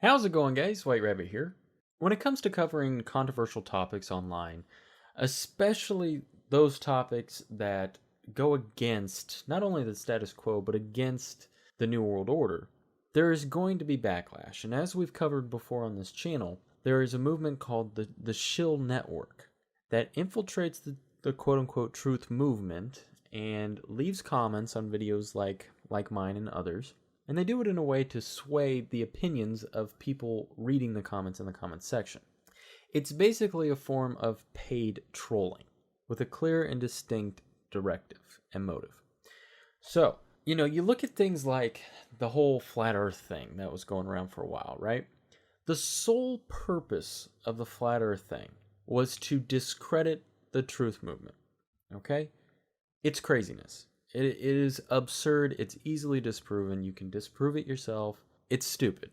How's it going, guys? White Rabbit here. When it comes to covering controversial topics online, especially those topics that go against not only the status quo, but against the New World Order, there is going to be backlash. And as we've covered before on this channel, there is a movement called the Shill Network that infiltrates the quote unquote truth movement and leaves comments on videos like mine and others. And they do it in a way to sway the opinions of people reading the comments in the comments section. It's basically a form of paid trolling with a clear and distinct directive and motive. So, you look at things like the whole flat earth thing that was going around for a while, right? The sole purpose of the flat earth thing was to discredit the truth movement, okay? It's craziness. It is absurd. It's easily disproven. You can disprove it yourself. It's stupid.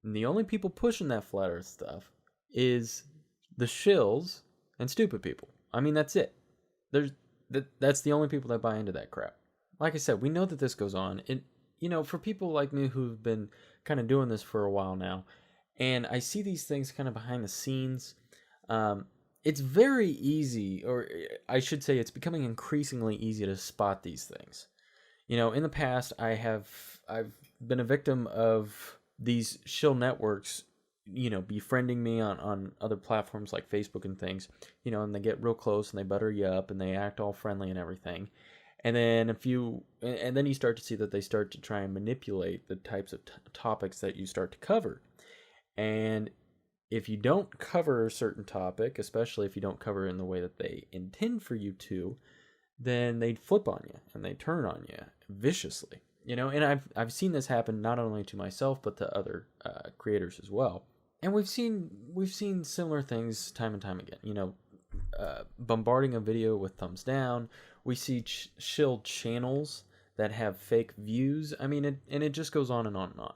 And the only people pushing that flat earth stuff is the shills and stupid people. I mean, that's it. That's the only people that buy into that crap. Like I said, we know that this goes on. For people like me who've been kind of doing this for a while now, and I see these things kind of behind the scenes, it's very easy, or I should say it's becoming increasingly easy to spot these things. In the past, I've been a victim of these shill networks, befriending me on other platforms like Facebook and things, and they get real close and they butter you up and they act all friendly and everything. And then then you start to see that they start to try and manipulate the types of topics that you start to cover. And if you don't cover a certain topic, especially if you don't cover it in the way that they intend for you to, then they flip on you and they turn on you viciously. And I've seen this happen not only to myself but to other creators as well. And we've seen similar things time and time again. Bombarding a video with thumbs down. We see shill channels that have fake views. I mean, it just goes on and on and on.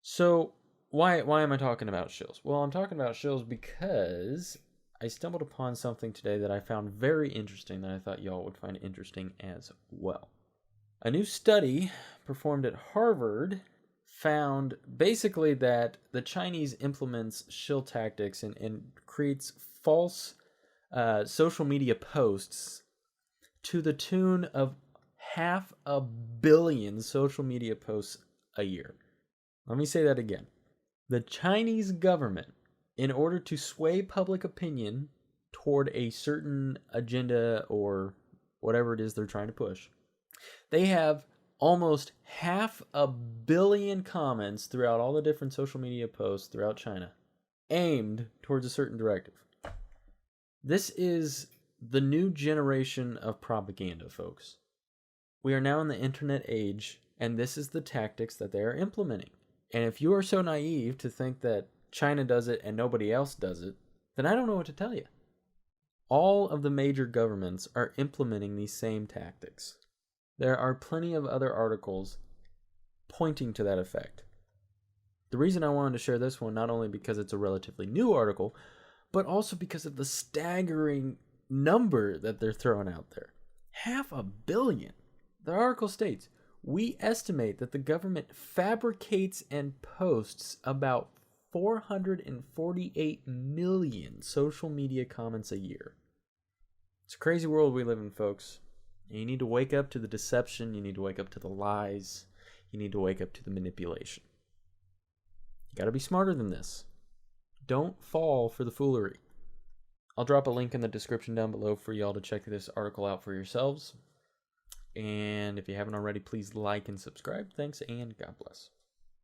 So why am I talking about shills? Well, I'm talking about shills because I stumbled upon something today that I found very interesting that I thought y'all would find interesting as well. A new study performed at Harvard found basically that the Chinese implements shill tactics and creates false social media posts to the tune of 500 million social media posts a year. Let me say that again. The Chinese government, in order to sway public opinion toward a certain agenda or whatever it is they're trying to push, they have almost 500 million comments throughout all the different social media posts throughout China aimed towards a certain directive. This is the new generation of propaganda, folks. We are now in the internet age, and this is the tactics that they are implementing. And if you are so naive to think that China does it and nobody else does it, then I don't know what to tell you. All of the major governments are implementing these same tactics. There are plenty of other articles pointing to that effect. The reason I wanted to share this one, not only because it's a relatively new article, but also because of the staggering number that they're throwing out there. 500 million. The article states, we estimate that the government fabricates and posts about 448 million social media comments a year. It's a crazy world we live in, folks. And you need to wake up to the deception. You need to wake up to the lies. You need to wake up to the manipulation. You got to be smarter than this. Don't fall for the foolery. I'll drop a link in the description down below for y'all to check this article out for yourselves. And if you haven't already, please like and subscribe. Thanks, and God bless.